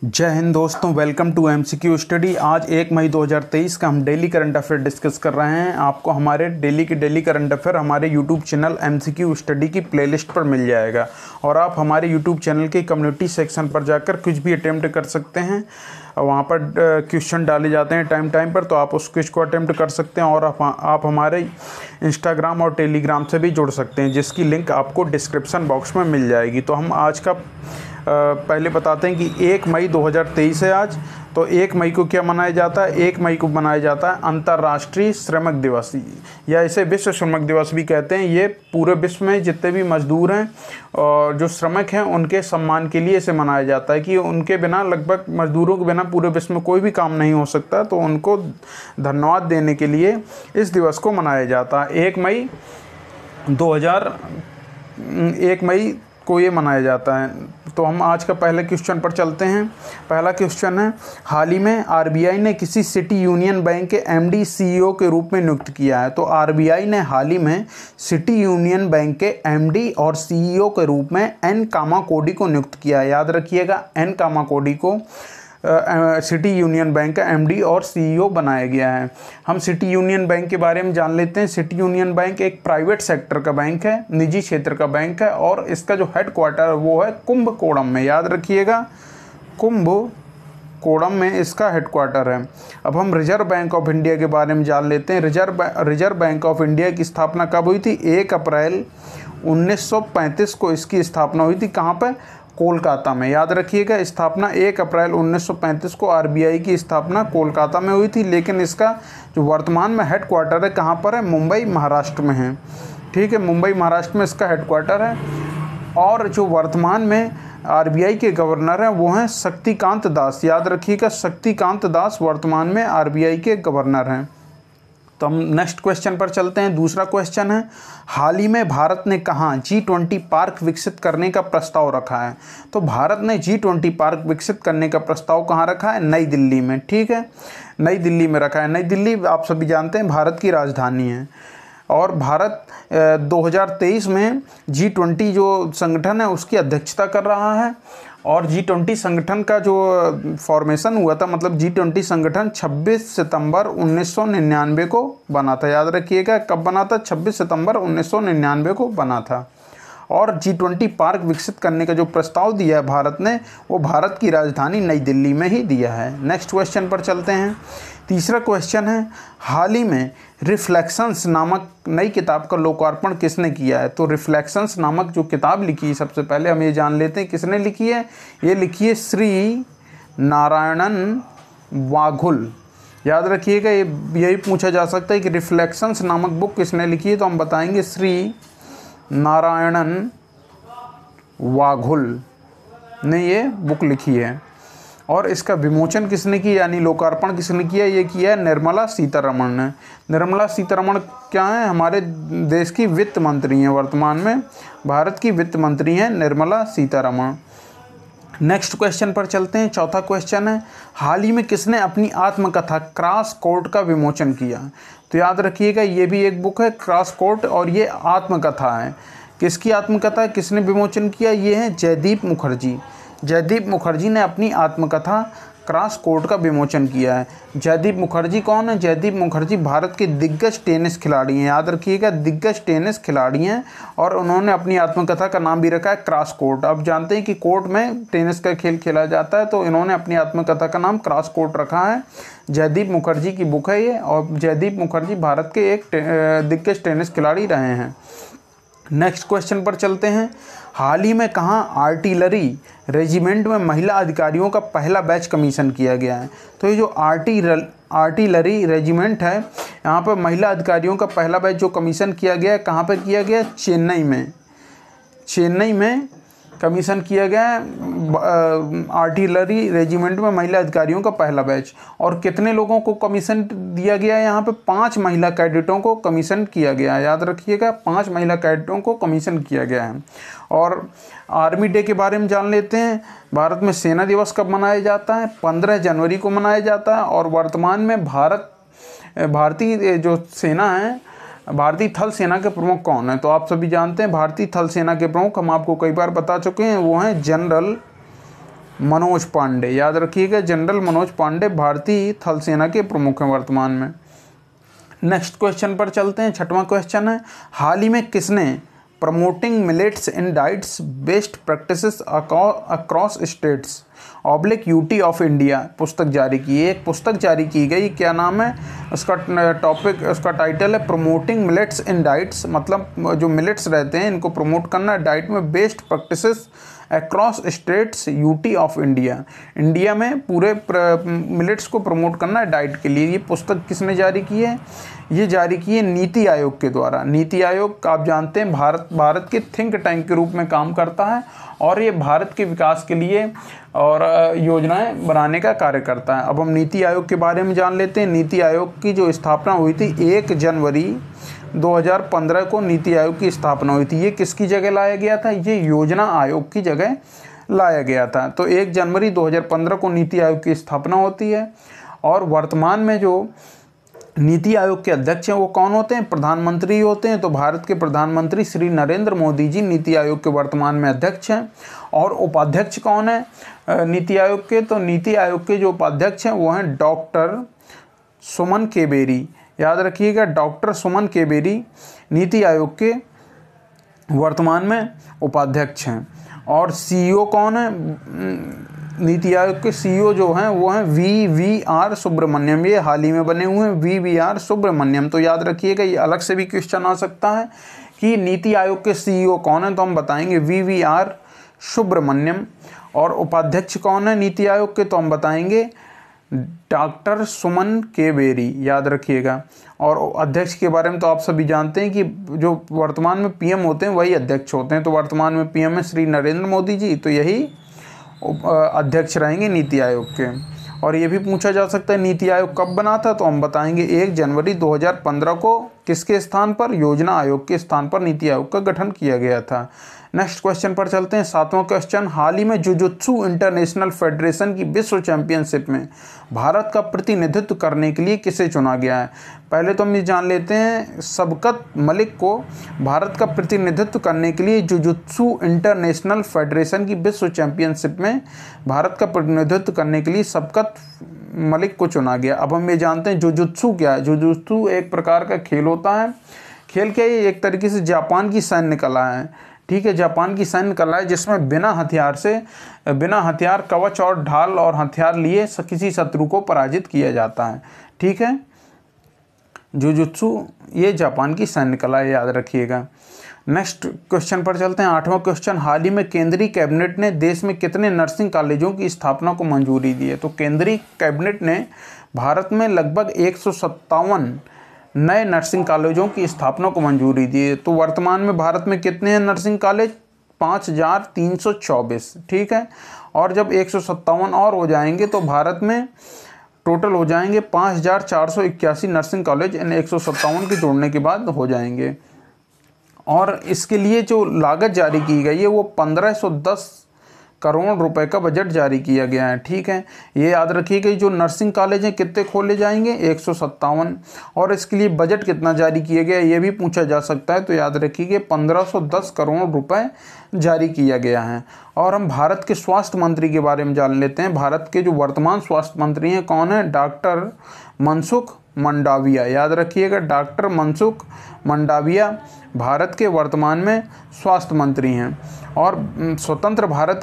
जय हिंद दोस्तों, welcome to MCQ study. आज 1 मई 2023 का हम डेली करंट अफेयर डिस्कस कर रहे हैं। आपको हमारे डेली के डेली करंट अफेयर हमारे यूट्यूब चैनल एमसीक्यू स्टडी की प्लेलिस्ट पर मिल जाएगा और आप हमारे यूट्यूब चैनल के कम्युनिटी सेक्शन पर जाकर कुछ भी अटेम्प्ट कर सकते हैं। वहाँ पर क्वेश्चन डाले जाते हैं टाइम टाइम पर, तो आप उस क्विज को अटेम्प्ट कर सकते हैं और आप हमारे इंस्टाग्राम और टेलीग्राम से भी जुड़ सकते हैं, जिसकी लिंक आपको डिस्क्रिप्शन बॉक्स में मिल जाएगी। तो हम आज का पहले बताते हैं कि 1 मई 2023 है आज। तो 1 मई को क्या मनाया जाता है? 1 मई को मनाया जाता है अंतर्राष्ट्रीय श्रमिक दिवस, या इसे विश्व श्रमिक दिवस भी कहते हैं। ये पूरे विश्व में जितने भी मजदूर हैं और जो श्रमिक हैं उनके सम्मान के लिए इसे मनाया जाता है कि उनके बिना, लगभग मजदूरों के बिना पूरे विश्व में कोई भी काम नहीं हो सकता। तो उनको धन्यवाद देने के लिए इस दिवस को मनाया जाता है। 1 मई को ये मनाया जाता है। तो हम आज का पहले क्वेश्चन पर चलते हैं। पहला क्वेश्चन है, हाल ही में आरबीआई ने किसी सिटी यूनियन बैंक के एमडी सीईओ के रूप में नियुक्त किया है। तो आरबीआई ने हाल ही में सिटी यूनियन बैंक के एमडी और सीईओ के रूप में एन कामाकोडी को नियुक्त किया है। याद रखिएगा, एन कामाकोडी को सिटी यूनियन बैंक का एमडी और सीईओ बनाया गया है। हम सिटी यूनियन बैंक के बारे में जान लेते हैं। सिटी यूनियन बैंक एक प्राइवेट सेक्टर का बैंक है, निजी क्षेत्र का बैंक है, और इसका जो हेडक्वार्टर वो है कुंभकोणम में। याद रखिएगा, कुंभकोणम में इसका हेडक्वार्टर है। अब हम रिजर्व बैंक ऑफ इंडिया के बारे में जान लेते हैं। रिजर्व बैंक ऑफ इंडिया की स्थापना कब हुई थी? 1 अप्रैल 1935 को इसकी स्थापना हुई थी। कहाँ पर? कोलकाता में। याद रखिएगा, स्थापना 1 अप्रैल 1935 को आरबीआई की स्थापना कोलकाता में हुई थी, लेकिन इसका जो वर्तमान में हेडक्वार्टर है कहाँ पर है? मुंबई, महाराष्ट्र में है। ठीक है, मुंबई महाराष्ट्र में इसका हेडक्वार्टर है। और जो वर्तमान में आरबीआई के गवर्नर हैं वो हैं शक्तिकांत दास। याद रखिएगा, शक्तिकांत दास वर्तमान में आरबीआई के गवर्नर हैं। तो हम नेक्स्ट क्वेश्चन पर चलते हैं। दूसरा क्वेश्चन है, हाल ही में भारत ने कहाँ G20 पार्क विकसित करने का प्रस्ताव रखा है? तो भारत ने G20 पार्क विकसित करने का प्रस्ताव कहाँ रखा है? नई दिल्ली में। ठीक है, नई दिल्ली में रखा है। नई दिल्ली आप सभी जानते हैं भारत की राजधानी है। और भारत 2023 में G20 जो संगठन है उसकी अध्यक्षता कर रहा है। और G20 संगठन का जो फॉर्मेशन हुआ था, मतलब G20 संगठन 26 सितंबर 1999 को बना था। याद रखिएगा, कब बना था? 26 सितंबर 1999 को बना था। और G20 पार्क विकसित करने का जो प्रस्ताव दिया है भारत ने, वो भारत की राजधानी नई दिल्ली में ही दिया है। नेक्स्ट क्वेश्चन पर चलते हैं। तीसरा क्वेश्चन है, हाल ही में रिफ्लेक्शंस नामक नई किताब का लोकार्पण किसने किया है? तो रिफ्लेक्शंस नामक जो किताब लिखी है, सबसे पहले हम ये जान लेते हैं किसने लिखी है। ये लिखी है श्री नारायणन वाघुल। याद रखिएगा, ये यही पूछा जा सकता है कि रिफ्लेक्शंस नामक बुक किसने लिखी है, तो हम बताएंगे श्री नारायणन वाघुल ने ये बुक लिखी है। और इसका विमोचन किसने किया, यानी लोकार्पण किसने किया? ये किया है निर्मला सीतारमण ने। निर्मला सीतारमण क्या है? हमारे देश की वित्त मंत्री हैं, वर्तमान में भारत की वित्त मंत्री हैं निर्मला सीतारमण। नेक्स्ट क्वेश्चन पर चलते हैं। चौथा क्वेश्चन है, हाल ही में किसने अपनी आत्मकथा क्रॉस कोर्ट का विमोचन किया? तो याद रखिएगा, ये भी एक बुक है क्रॉस कोर्ट, और ये आत्मकथा है। किसकी आत्मकथा, किसने विमोचन किया? ये है जयदीप मुखर्जी। जयदीप मुखर्जी ने अपनी आत्मकथा क्रॉस कोर्ट का विमोचन किया है। जयदीप मुखर्जी कौन है? जयदीप मुखर्जी भारत के दिग्गज टेनिस खिलाड़ी हैं। याद रखिएगा, दिग्गज टेनिस खिलाड़ी हैं, और उन्होंने अपनी आत्मकथा का नाम भी रखा है क्रॉस कोर्ट। अब जानते हैं कि कोर्ट में टेनिस का खेल खेला जाता है, तो इन्होंने अपनी आत्मकथा का नाम क्रॉस कोर्ट रखा है। जयदीप मुखर्जी की बुक है ये, और जयदीप मुखर्जी भारत के एक दिग्गज टेनिस खिलाड़ी रहे हैं। नेक्स्ट क्वेश्चन पर चलते हैं। हाल ही में कहाँ आर्टिलरी रेजिमेंट में महिला अधिकारियों का पहला बैच कमीशन किया गया है? तो ये जो आर्टिलरी रेजिमेंट है, यहाँ पर महिला अधिकारियों का पहला बैच जो कमीशन किया गया है, कहाँ पर किया गया? चेन्नई में। चेन्नई में कमीशन किया गया है आर्टिलरी रेजिमेंट में महिला अधिकारियों का पहला बैच। और कितने लोगों को कमीशन दिया गया है? यहाँ पे 5 महिला कैडेटों को कमीशन किया गया है। याद रखिएगा, 5 महिला कैडेटों को कमीशन किया गया है। और आर्मी डे के बारे में जान लेते हैं। भारत में सेना दिवस कब मनाया जाता है? 15 जनवरी को मनाया जाता है। और वर्तमान में भारतीय जो सेना है, भारतीय थल सेना के प्रमुख कौन है? तो आप सभी जानते हैं भारतीय थल सेना के प्रमुख, हम आपको कई बार बता चुके हैं, वो हैं जनरल मनोज पांडे, याद रखिएगा जनरल मनोज पांडे भारतीय थल सेना के प्रमुख हैं वर्तमान में। नेक्स्ट क्वेश्चन पर चलते हैं। छठवां क्वेश्चन है, हाल ही में किसने promoting millets in diets best practices across states UT of India पुस्तक जारी की है? एक पुस्तक जारी की गई, क्या नाम है उसका? टॉपिक, उसका टाइटल है प्रमोटिंग मिलेट्स इन डाइट्स, मतलब जो मिलेट्स रहते हैं इनको प्रमोट करना है डाइट में, best practices across states UT of India, India में पूरे मिलेट्स को प्रमोट करना है डाइट के लिए। ये पुस्तक किसने जारी की है? ये जारी की है नीति आयोग के द्वारा। नीति आयोग आप जानते हैं भारत के थिंक टैंक के रूप में काम करता है और ये भारत के विकास के लिए और योजनाएं बनाने का कार्य करता है। अब हम नीति आयोग के बारे में जान लेते हैं। नीति आयोग की जो स्थापना हुई थी 1 जनवरी 2015 को नीति आयोग की स्थापना हुई थी। ये किसकी जगह लाया गया था? ये योजना आयोग की जगह लाया गया था। तो 1 जनवरी 2015 को नीति आयोग की स्थापना होती है और वर्तमान में जो नीति आयोग के अध्यक्ष हैं वो कौन होते हैं? प्रधानमंत्री होते हैं। तो भारत के प्रधानमंत्री श्री नरेंद्र मोदी जी नीति आयोग के वर्तमान में अध्यक्ष हैं। और उपाध्यक्ष कौन है नीति आयोग के? तो नीति आयोग के जो उपाध्यक्ष हैं वो हैं डॉक्टर सुमन केबेरी, याद रखिएगा डॉक्टर सुमन केबेरी नीति आयोग के वर्तमान में उपाध्यक्ष हैं। और सीईओ कौन है? नीति आयोग के सीईओ जो हैं वो हैं VVR सुब्रमण्यम, ये हाल ही में बने हुए हैं VVR सुब्रमण्यम। तो याद रखिएगा, ये अलग से भी क्वेश्चन आ सकता है कि नीति आयोग के सीईओ कौन है, तो हम बताएंगे VVR सुब्रमण्यम। और उपाध्यक्ष कौन है नीति आयोग के? तो हम बताएंगे डॉक्टर सुमन केबेरी, याद रखिएगा। और अध्यक्ष के बारे में तो आप सभी जानते हैं कि जो वर्तमान में PM होते हैं वही अध्यक्ष होते हैं। तो वर्तमान में PM है श्री नरेंद्र मोदी जी, तो यही अध्यक्ष रहेंगे नीति आयोग के। और ये भी पूछा जा सकता है नीति आयोग कब बना था, तो हम बताएंगे 1 जनवरी 2015 को किसके स्थान पर? योजना आयोग के स्थान पर नीति आयोग का गठन किया गया था। नेक्स्ट क्वेश्चन पर चलते हैं। 7वां क्वेश्चन, हाल ही में जुजुत्सु इंटरनेशनल फेडरेशन की विश्व चैंपियनशिप में भारत का प्रतिनिधित्व करने के लिए किसे चुना गया है? पहले तो हम ये जान लेते हैं शबकत मलिक को भारत का प्रतिनिधित्व करने के लिए जुजुत्सु इंटरनेशनल फेडरेशन की विश्व चैंपियनशिप में भारत का प्रतिनिधित्व करने के लिए शबकत मलिक को चुना गया। अब हम ये जानते हैं जुजुत्सु क्या है। जुजुत्सु एक प्रकार का खेल होता है। खेल क्या है? एक तरीके से जापान की सैन्य कला है, ठीक है, जापान की सैन्य कला है जिसमें बिना हथियार कवच और ढाल और हथियार लिए किसी शत्रु को पराजित किया जाता है, ठीक है। जुजुत्सु ये जापान की सैन्य कला है, याद रखिएगा। नेक्स्ट क्वेश्चन पर चलते हैं। 8वां क्वेश्चन, हाल ही में केंद्रीय कैबिनेट ने देश में कितने नर्सिंग कॉलेजों की स्थापना को मंजूरी दी है? तो केंद्रीय कैबिनेट ने भारत में लगभग 157 नए नर्सिंग कॉलेजों की स्थापना को मंजूरी दी है। तो वर्तमान में भारत में कितने हैं नर्सिंग कॉलेज? 5324, ठीक है। और जब 157 और हो जाएंगे तो भारत में टोटल हो जाएंगे 5481 नर्सिंग कॉलेज इन 157 के जोड़ने के बाद हो जाएंगे। और इसके लिए जो लागत जारी की गई है वो 1510 करोड़ रुपए का बजट जारी किया गया है, ठीक है। ये याद रखिएगा, जो नर्सिंग कॉलेज हैं कितने खोले जाएंगे? 157। और इसके लिए बजट कितना जारी किया गया ये भी पूछा जा सकता है, तो याद रखिए 1510 करोड़ रुपए जारी किया गया है। और हम भारत के स्वास्थ्य मंत्री के बारे में जान लेते हैं। भारत के जो वर्तमान स्वास्थ्य मंत्री हैं कौन है? डॉक्टर मनसुख मंडाविया, याद रखिएगा डॉक्टर मनसुख मंडाविया भारत के वर्तमान में स्वास्थ्य मंत्री हैं। और स्वतंत्र भारत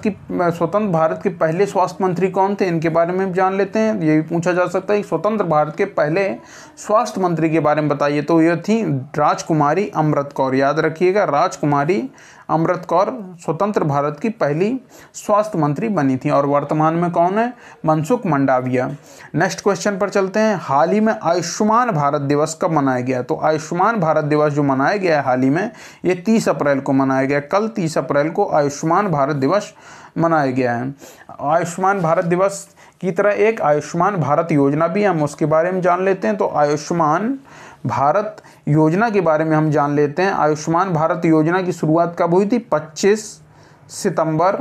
के पहले स्वास्थ्य मंत्री कौन थे, इनके बारे में जान लेते हैं। ये भी पूछा जा सकता है कि स्वतंत्र भारत के पहले स्वास्थ्य मंत्री के बारे में बताइए। तो ये थी राजकुमारी अमृत कौर, याद रखिएगा राजकुमारी अमृत कौर स्वतंत्र भारत की पहली स्वास्थ्य मंत्री बनी थी। और वर्तमान में कौन है? मनसुख मंडाविया। नेक्स्ट क्वेश्चन पर चलते हैं। हाल ही में आयुष्मान भारत दिवस कब मनाया गया? तो आयुष्मान भारत दिवस जो मनाया गया है हाल ही में, ये 30 अप्रैल को मनाया गया। कल 30 अप्रैल को आयुष्मान भारत दिवस मनाया गया है। आयुष्मान भारत दिवस की तरह एक आयुष्मान भारत योजना भी हम उसके बारे में जान लेते हैं। तो आयुष्मान भारत योजना के बारे में हम जान लेते हैं। आयुष्मान भारत योजना की शुरुआत कब हुई थी? 25 सितंबर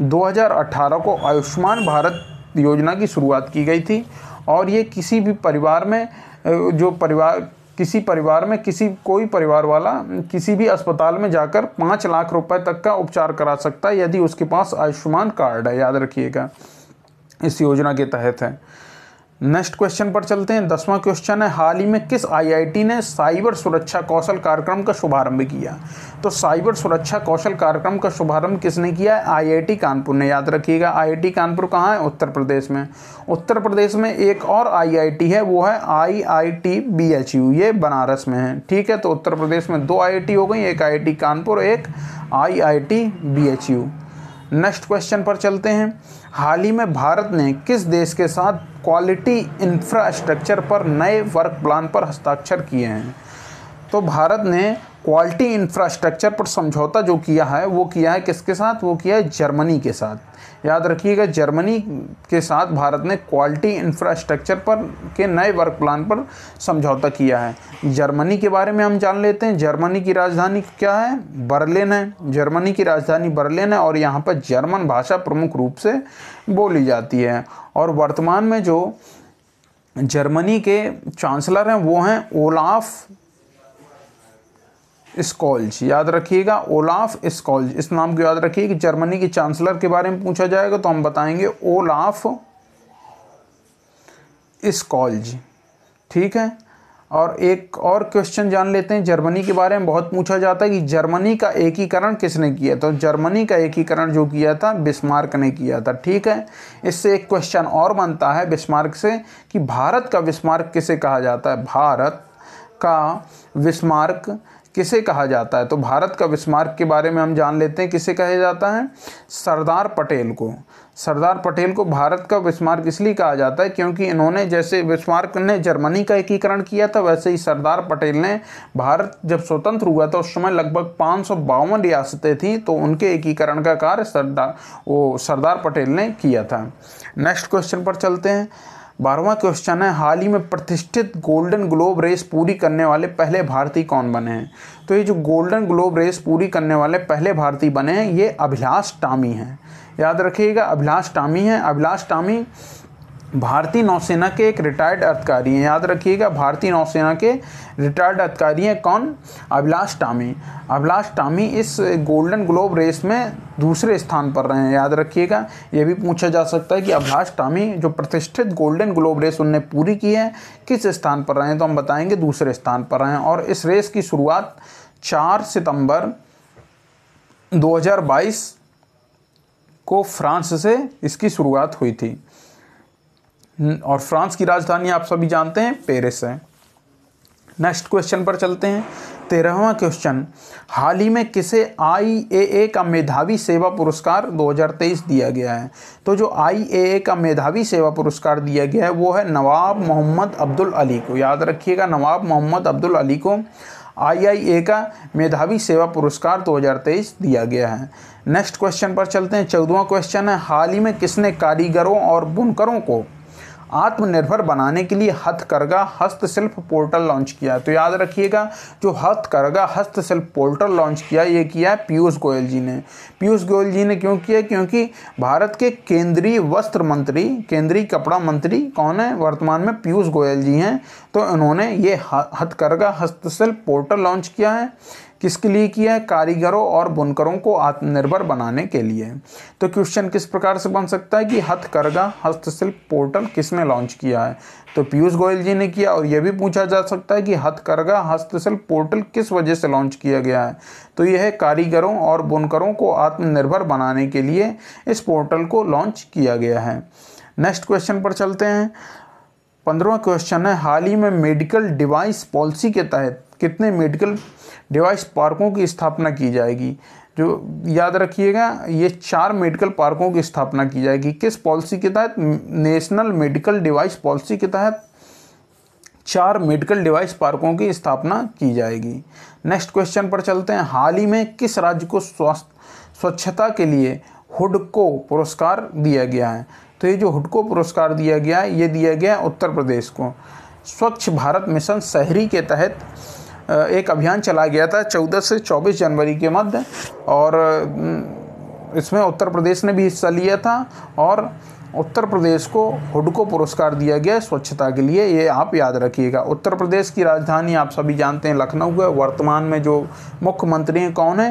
2018 को आयुष्मान भारत योजना की शुरुआत की गई थी। और ये किसी भी परिवार में जो परिवार किसी परिवार में कोई परिवार वाला किसी भी अस्पताल में जाकर 5 लाख रुपए तक का उपचार करा सकता है यदि उसके पास आयुष्मान कार्ड है। याद रखिएगा, इस योजना के तहत है। नेक्स्ट क्वेश्चन पर चलते हैं। 10वां क्वेश्चन है, हाल ही में किस आईआईटी ने साइबर सुरक्षा कौशल कार्यक्रम का शुभारंभ किया? तो साइबर सुरक्षा कौशल कार्यक्रम का शुभारंभ किसने किया है? आईआईटी कानपुर ने। याद रखिएगा, आईआईटी कानपुर कहाँ है? उत्तर प्रदेश में। उत्तर प्रदेश में एक और आईआईटी है, वो है आईआईटी बीएचयू, ये बनारस में है। ठीक है, तो उत्तर प्रदेश में 2 आईआईटी हो गई, एक आईआईटी कानपुर, एक आईआईटी बीएचयू। नेक्स्ट क्वेश्चन पर चलते हैं। हाल ही में भारत ने किस देश के साथ क्वालिटी इंफ्रास्ट्रक्चर पर नए वर्क प्लान पर हस्ताक्षर किए हैं? तो भारत ने क्वालिटी इंफ्रास्ट्रक्चर पर समझौता जो किया है वो किया है किसके साथ? वो किया है जर्मनी के साथ। याद रखिएगा, जर्मनी के साथ भारत ने क्वालिटी इंफ्रास्ट्रक्चर पर के नए वर्क प्लान पर समझौता किया है। जर्मनी के बारे में हम जान लेते हैं। जर्मनी की राजधानी क्या है? बर्लिन है। जर्मनी की राजधानी बर्लिन है और यहाँ पर जर्मन भाषा प्रमुख रूप से बोली जाती है। और वर्तमान में जो जर्मनी के चांसलर हैं वो हैं ओलाफ स्कोल्ज। याद रखिएगा, ओलाफ स्कोल्ज, इस नाम को याद रखिए कि जर्मनी के चांसलर के बारे में पूछा जाएगा तो हम बताएंगे ओलाफ स्कोल्ज। ठीक है, और एक और क्वेश्चन जान लेते हैं। जर्मनी के बारे में बहुत पूछा जाता है कि जर्मनी का एकीकरण किसने किया? तो जर्मनी का एकीकरण जो किया था बिस्मार्क ने किया था। ठीक है, इससे एक क्वेश्चन और बनता है बिस्मार्क से कि भारत का बिस्मार्क किसे कहा जाता है? भारत का बिस्मार्क किसे कहा जाता है? तो भारत का बिस्मार्क के बारे में हम जान लेते हैं, किसे कहा जाता है? सरदार पटेल को। सरदार पटेल को भारत का बिस्मार्क इसलिए कहा जाता है क्योंकि इन्होंने, जैसे बिस्मार्क ने जर्मनी का एकीकरण किया था, वैसे ही सरदार पटेल ने, भारत जब स्वतंत्र हुआ था उस समय लगभग 552 रियासतें थीं, तो उनके एकीकरण का कार्य सरदार पटेल ने किया था। नेक्स्ट क्वेश्चन पर चलते हैं। 12वां क्वेश्चन है, हाल ही में प्रतिष्ठित गोल्डन ग्लोब रेस पूरी करने वाले पहले भारतीय कौन बने हैं? तो ये जो गोल्डन ग्लोब रेस पूरी करने वाले पहले भारतीय बने हैं ये अभिलाष टामी हैं। याद रखिएगा, अभिलाष टामी हैं। अभिलाष टामी भारतीय नौसेना के एक रिटायर्ड अधिकारी हैं। याद रखिएगा, भारतीय नौसेना के रिटायर्ड अधिकारी हैं कौन? अभिलाष टामी। अभिलाष टामी इस गोल्डन ग्लोब रेस में दूसरे स्थान पर रहे हैं। याद रखिएगा, ये भी पूछा जा सकता है कि अभिलाष टामी जो प्रतिष्ठित गोल्डन ग्लोब रेस उनने पूरी की है किस स्थान पर रहे हैं? तो हम बताएंगे दूसरे स्थान पर रहे हैं। और इस रेस की शुरुआत 4 सितंबर 2022 को फ्रांस से इसकी शुरुआत हुई थी और फ्रांस की राजधानी आप सभी जानते हैं पेरिस है। नेक्स्ट क्वेश्चन पर चलते हैं। 13वां क्वेश्चन, हाल ही में किसे IAA का मेधावी सेवा पुरस्कार 2023 दिया गया है? तो जो IAA का मेधावी सेवा पुरस्कार दिया गया है वो है नवाब मोहम्मद अब्दुल अली को। याद रखिएगा, नवाब मोहम्मद अब्दुल अली को IIA का मेधावी सेवा पुरस्कार 2023 दिया गया है। नेक्स्ट क्वेश्चन पर चलते हैं। 14वां क्वेश्चन है, हाल ही में किसने कारीगरों और बुनकरों को आत्मनिर्भर बनाने के लिए हथकरघा हस्तशिल्प पोर्टल लॉन्च किया? तो याद रखिएगा, जो हथकरघा हस्तशिल्प पोर्टल लॉन्च किया ये किया है पीयूष गोयल जी ने। पीयूष गोयल जी ने क्यों किया? क्योंकि भारत के केंद्रीय वस्त्र मंत्री, केंद्रीय कपड़ा मंत्री कौन है वर्तमान में? पीयूष गोयल जी हैं। तो इन्होंने ये हथकरघा हस्तशिल्प पोर्टल लॉन्च किया है। किसके लिए किया है? कारीगरों और बुनकरों को आत्मनिर्भर बनाने के लिए। तो क्वेश्चन किस प्रकार से बन सकता है कि हथकरघा हस्तशिल्प पोर्टल किसने लॉन्च किया है? तो पीयूष गोयल जी ने किया। और यह भी पूछा जा सकता है कि हथकरघा हस्तशिल्प पोर्टल किस वजह से लॉन्च किया गया है? तो यह है कारीगरों और बुनकरों को आत्मनिर्भर बनाने के लिए इस पोर्टल को लॉन्च किया गया है। नेक्स्ट क्वेश्चन पर चलते हैं। 15वां क्वेश्चन है, हाल ही में मेडिकल डिवाइस पॉलिसी के तहत कितने मेडिकल डिवाइस पार्कों की स्थापना की जाएगी? जो याद रखिएगा, ये 4 मेडिकल पार्कों की स्थापना की जाएगी। किस पॉलिसी के तहत? नेशनल मेडिकल डिवाइस पॉलिसी के तहत 4 मेडिकल डिवाइस पार्कों की स्थापना की जाएगी। नेक्स्ट क्वेश्चन पर चलते हैं। हाल ही में किस राज्य को स्वच्छता के लिए हुडको पुरस्कार दिया गया है? तो ये जो हुडको पुरस्कार दिया गया है ये दिया गया उत्तर प्रदेश को। स्वच्छ भारत मिशन शहरी के तहत एक अभियान चला गया था 14 से 24 जनवरी के मध्य, और इसमें उत्तर प्रदेश ने भी हिस्सा लिया था। और उत्तर प्रदेश को हुडको पुरस्कार दिया गया है स्वच्छता के लिए, ये आप याद रखिएगा। उत्तर प्रदेश की राजधानी आप सभी जानते हैं लखनऊ है। वर्तमान में जो मुख्यमंत्री हैं कौन है?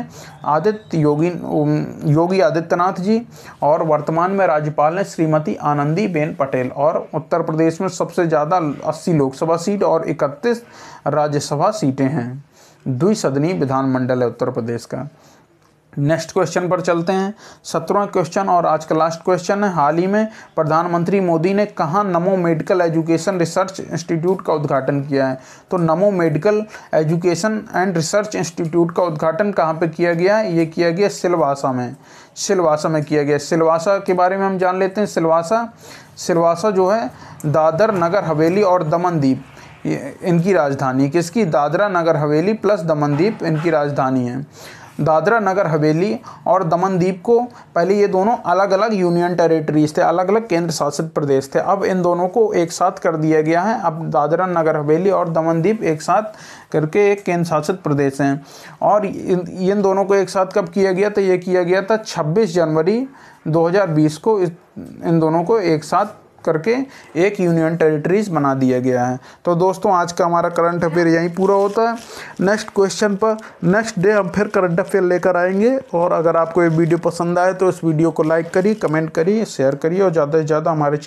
योगी आदित्यनाथ जी। और वर्तमान में राज्यपाल हैं श्रीमती आनंदीबेन पटेल। और उत्तर प्रदेश में सबसे ज़्यादा 80 लोकसभा सीट और 31 राज्यसभा सीटें हैं। द्विसदनीय विधानमंडल है उत्तर प्रदेश का। नेक्स्ट क्वेश्चन पर चलते हैं। 17वां क्वेश्चन और आज का लास्ट क्वेश्चन है। हाल ही में प्रधानमंत्री मोदी ने कहाँ नमो मेडिकल एजुकेशन रिसर्च इंस्टीट्यूट का उद्घाटन किया है? तो नमो medical education and research institute का उद्घाटन कहाँ पे किया गया है? ये किया गया सिलवासा में। सिलवासा में किया गया। सिलवासा के बारे में हम जान लेते हैं। सिलवासा जो है दादर नगर हवेली और दमन दीप इनकी राजधानी। किसकी? दादरा नगर हवेली प्लस दमन दीप इनकी राजधानी है। दादरा नगर हवेली और दमन दीप को पहले ये दोनों अलग अलग यूनियन टेरिटरीज थे, अलग अलग केंद्र शासित प्रदेश थे। अब इन दोनों को एक साथ कर दिया गया है। अब दादरा नगर हवेली और दमन दीप एक साथ करके एक केंद्र शासित प्रदेश हैं। और इन दोनों को एक साथ कब किया गया? तो ये किया गया था 26 जनवरी 2020 को। इन दोनों को एक साथ करके एक यूनियन टेरिटरीज बना दिया गया है। तो दोस्तों आज का हमारा करंट अफेयर यहीं पूरा होता है। नेक्स्ट क्वेश्चन पर नेक्स्ट डे हम फिर करंट अफेयर लेकर आएंगे। और अगर आपको ये वीडियो पसंद आए तो इस वीडियो को लाइक करिए, कमेंट करिए, शेयर करिए और ज़्यादा से ज़्यादा हमारे